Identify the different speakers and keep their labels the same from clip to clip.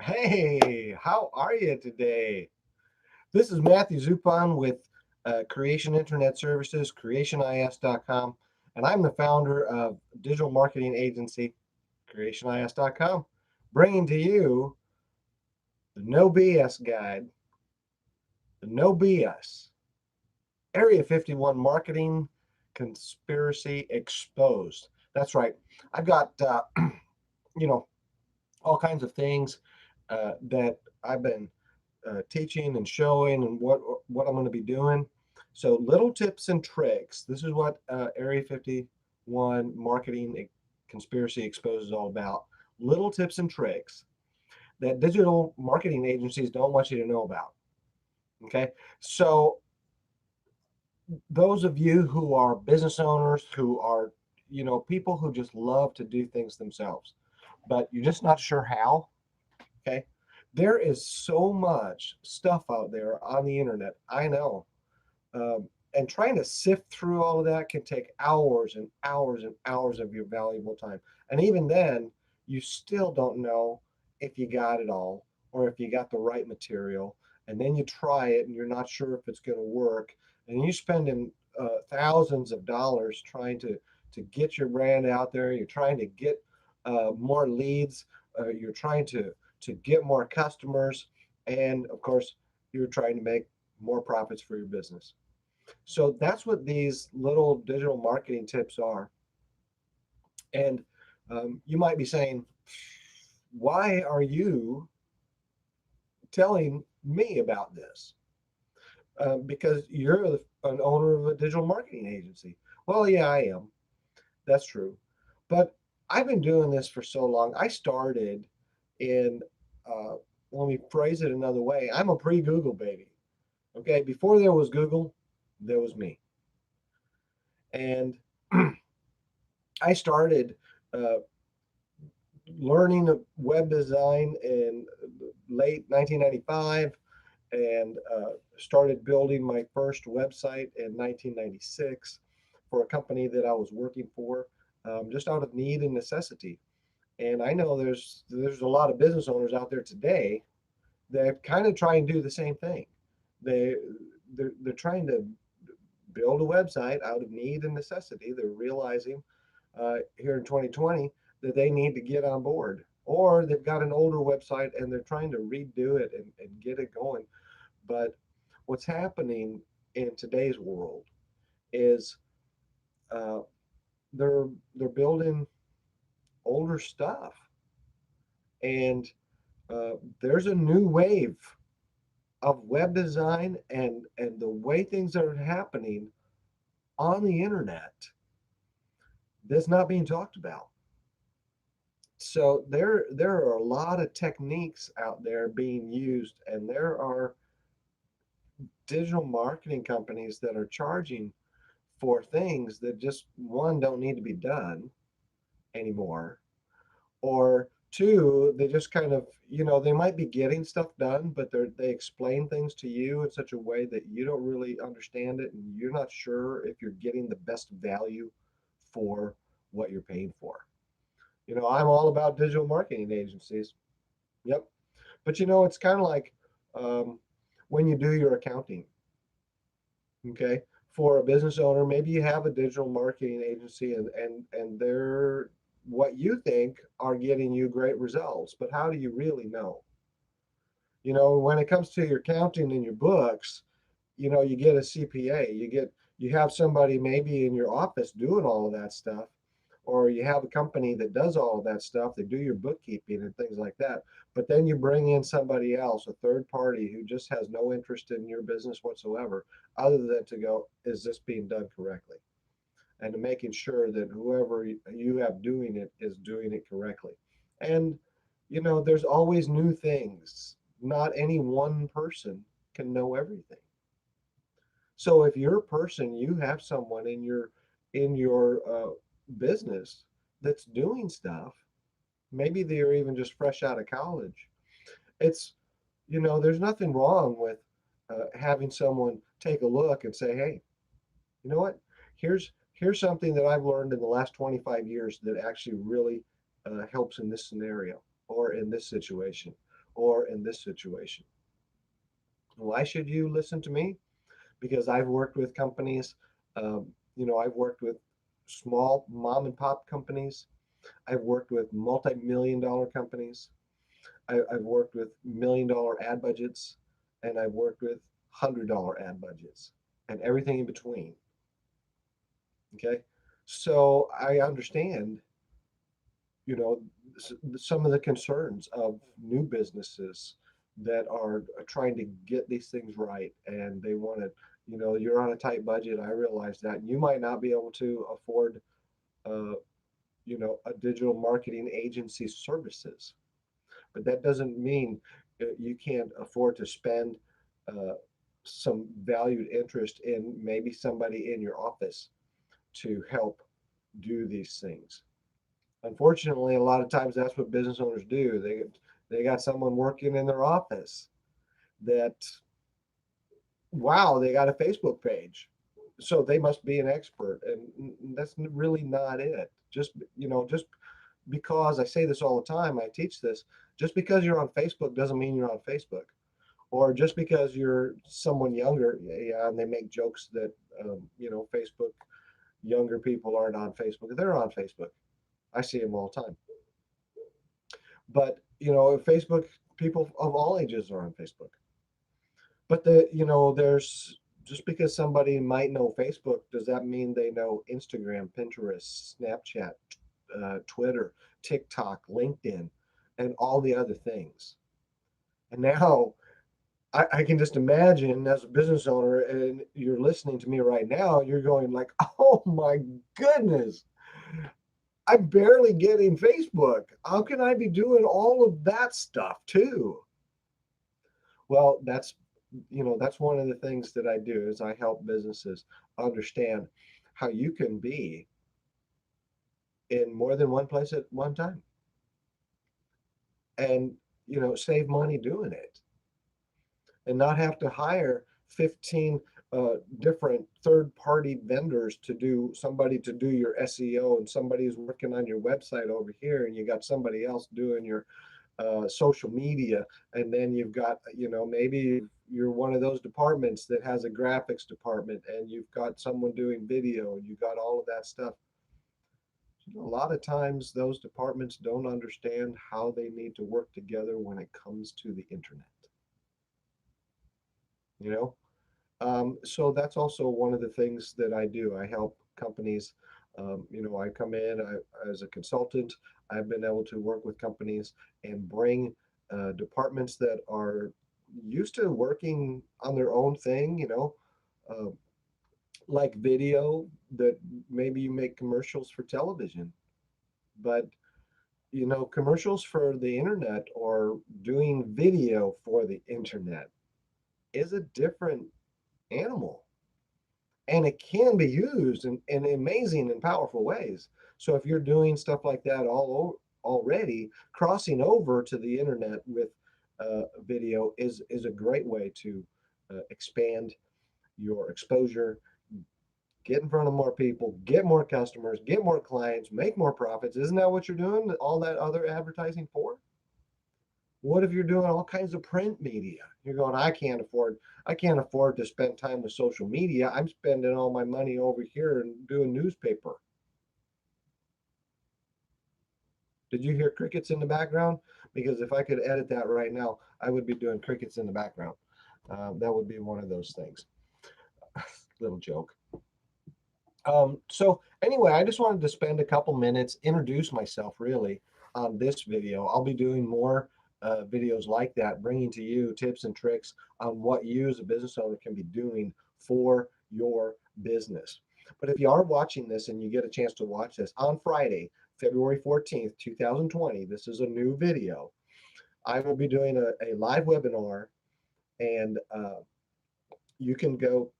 Speaker 1: Hey, how are you today? This is Matthew Zupon with Creation Internet Services, creationis.com, and I'm the founder of digital marketing agency, creationis.com, bringing to you the No BS guide, the No BS Area 51 Marketing Conspiracy Exposed. That's right. I've got, you know, all kinds of things that I've been teaching and showing and what I'm going to be doing. So little tips and tricks. This is what Area 51 Marketing Conspiracy Exposed is all about. Little tips and tricks that digital marketing agencies don't want you to know about. Okay, so those of you who are business owners, who are people who just love to do things themselves, but you're just not sure how. Okay, there is so much stuff out there on the internet. I know. And trying to sift through all of that can take hours and hours and hours of your valuable time. And even then, you still don't know if you got it all or if you got the right material. And then you try it and you're not sure if it's going to work. And you're spending thousands of dollars trying to get your brand out there. You're trying to get more leads. You're trying to get more customers. And of course, you're trying to make more profits for your business. So that's what these little digital marketing tips are. And you might be saying, why are you telling me about this? Because you're an owner of a digital marketing agency. Well, yeah, I am. That's true. But I've been doing this for so long. I started in, uh, let me phrase it another way. I'm a pre Google baby. Okay. Before there was Google, there was me. And I started uh, learning web design in late 1995 and started building my first website in 1996 for a company that I was working for, just out of need and necessity. And I know there's a lot of business owners out there today that kind of try and do the same thing. They they're trying to build a website out of need and necessity. They're realizing here in 2020 that they need to get on board, or they've got an older website and they're trying to redo it and get it going. But what's happening in today's world is uh, they're they're building older stuff, and uh, there's a new wave of web design and the way things are happening on the internet that's not being talked about. So there are a lot of techniques out there being used, and there are digital marketing companies that are charging for things that just one don't need to be done anymore, or two, they just kind of, they might be getting stuff done, but they explain things to you in such a way that you don't really understand it, and you're not sure if you're getting the best value for what you're paying for. I'm all about digital marketing agencies. Yep. But it's kind of like um, when you do your accounting, okay? For a business owner, maybe you have a digital marketing agency and they're what you think are getting you great results, but how do you really know? When it comes to your accounting and your books, you get a CPA, you have somebody maybe in your office doing all of that stuff, or you have a company that does all of that stuff, they do your bookkeeping and things like that. But then you bring in somebody else, a third party who just has no interest in your business whatsoever, other than to go, is this being done correctly? And to making sure that whoever you have doing it is doing it correctly. And there's always new things. Not any one person can know everything. So if you're a person, you have someone in your business that's doing stuff. Maybe they're even just fresh out of college. It's there's nothing wrong with having someone take a look and say, hey, you know what? Here's something that I've learned in the last 25 years that actually really helps in this scenario or in this situation, or in this situation. Why should you listen to me? Because I've worked with companies, I've worked with small mom and pop companies. I've worked with multi-million dollar companies. I've worked with $1 million ad budgets, and I've worked with $100 ad budgets and everything in between. Okay. So I understand, you know, some of the concerns of new businesses that are trying to get these things right, and they want to, you're on a tight budget. I realize that you might not be able to afford, uh, a digital marketing agency services, but that doesn't mean you can't afford to spend uh, some valued interest in maybe somebody in your office to help do these things. Unfortunately, a lot of times that's what business owners do. They got someone working in their office that, wow, they got a Facebook page, so they must be an expert, and that's really not it. Just because I say this all the time, I teach this. Just because you're on Facebook doesn't mean you're on Facebook, or just because you're someone younger. Yeah, and they make jokes that Facebook younger people aren't on Facebook. They're on Facebook. I see them all the time. But Facebook, people of all ages are on Facebook. But there's, just because somebody might know Facebook, does that mean they know Instagram, Pinterest, Snapchat, Twitter, TikTok, LinkedIn, and all the other things? And now I can just imagine, as a business owner, and you're listening to me right now, you're going like, "Oh my goodness, I'm barely getting Facebook. How can I be doing all of that stuff too?" Well, that's one of the things that I do is I help businesses understand how you can be in more than one place at one time, and save money doing it, and not have to hire 15 different third-party vendors to do your SEO, and somebody's working on your website over here, and you got somebody else doing your social media, and then you've got, maybe you're one of those departments that has a graphics department, and you've got someone doing video, and you got all of that stuff. A lot of times those departments don't understand how they need to work together when it comes to the internet, you know so that's also one of the things that I do. I help companies. I come in as a consultant. I've been able to work with companies and bring departments that are used to working on their own thing, uh, like video, that maybe you make commercials for television, but commercials for the internet or doing video for the internet is a different animal, and it can be used in amazing and powerful ways. So if you're doing stuff like that already, crossing over to the internet with video is a great way to expand your exposure, get in front of more people, get more customers, get more clients, make more profits. Isn't that what you're doing all that other advertising for? What if you're doing all kinds of print media? You're going, I can't afford to spend time with social media. I'm spending all my money over here and doing newspaper. Did you hear crickets in the background? Because if I could edit that right now, I would be doing crickets in the background. That would be one of those things. Little joke. So anyway, I just wanted to spend a couple minutes, introduce myself really on this video. I'll be doing more videos like that, bringing to you tips and tricks on what you as a business owner can be doing for your business. But if you are watching this and you get a chance to watch this on Friday, February 14th, 2020, this is a new video. I will be doing a live webinar, and you can go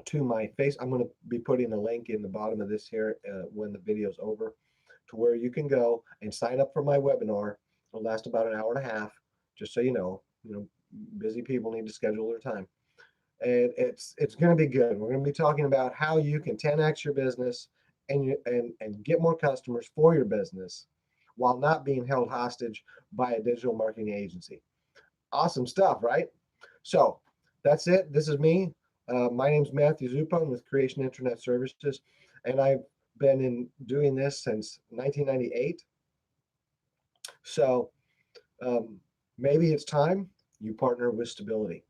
Speaker 1: to my face. I'm going to be putting a link in the bottom of this here when the video's over, to where you can go and sign up for my webinar. It'll last about an hour and a half, just so you know. Busy people need to schedule their time, and it's going to be good. We're going to be talking about how you can 10x your business and get more customers for your business while not being held hostage by a digital marketing agency. Awesome stuff, right? So that's it. This is me. My name's Matthew Zupa. I'm with Creation Internet Services, and I've been in doing this since 1998. So um, maybe it's time you partner with Stability.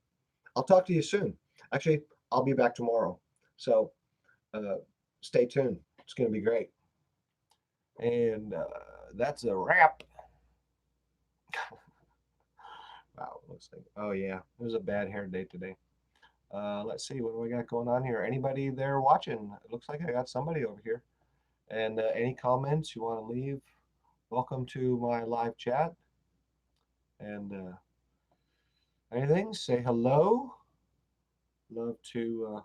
Speaker 1: I'll talk to you soon. Actually, I'll be back tomorrow. So uh, stay tuned. It's going to be great. And that's a wrap. Wow, looks like, oh yeah, it was a bad hair day today. Let's see, what do we got going on here? Anybody there watching? It looks like I got somebody over here. And any comments you want to leave? Welcome to my live chat. And anything, say hello. Love to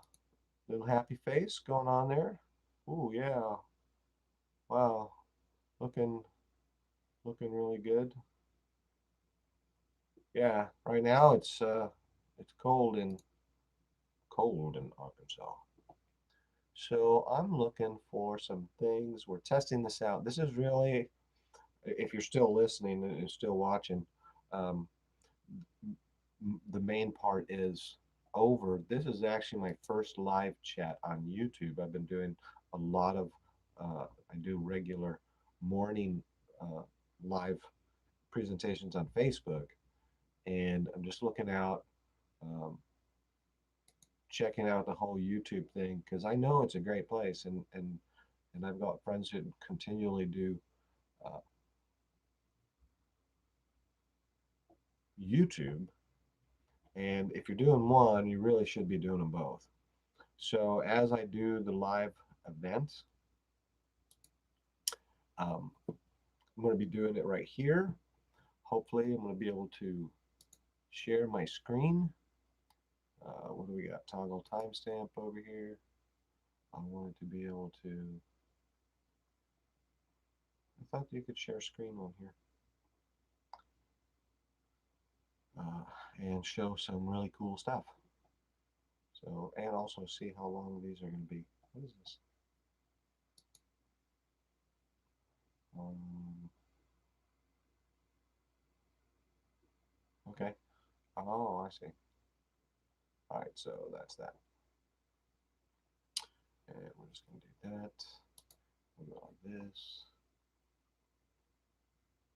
Speaker 1: little happy face going on there. Oh yeah, wow, looking looking really good. Yeah, right now it's cold in Arkansas. So I'm looking for some things. We're testing this out. This is really, if you're still listening and still watching, um, the main part is over. This is actually my first live chat on YouTube. I've been doing a lot of, I do regular morning uh, live presentations on Facebook, and I'm just looking out, um, checking out the whole YouTube thing because I know it's a great place, and I've got friends who continually do uh, YouTube. And if you're doing one, you really should be doing them both. So as I do the live events, I'm going to be doing it right here. Hopefully, I'm going to be able to share my screen. What do we got? Toggle timestamp over here. I wanted to be able to. I thought you could share screen on here and show some really cool stuff. So, and also see how long these are going to be. What is this? Um, okay. Oh, I see. All right, so that's that. And we're just going to do that. We'll go like this.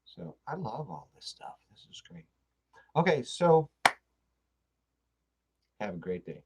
Speaker 1: So I love all this stuff. This is great. Okay, so have a great day.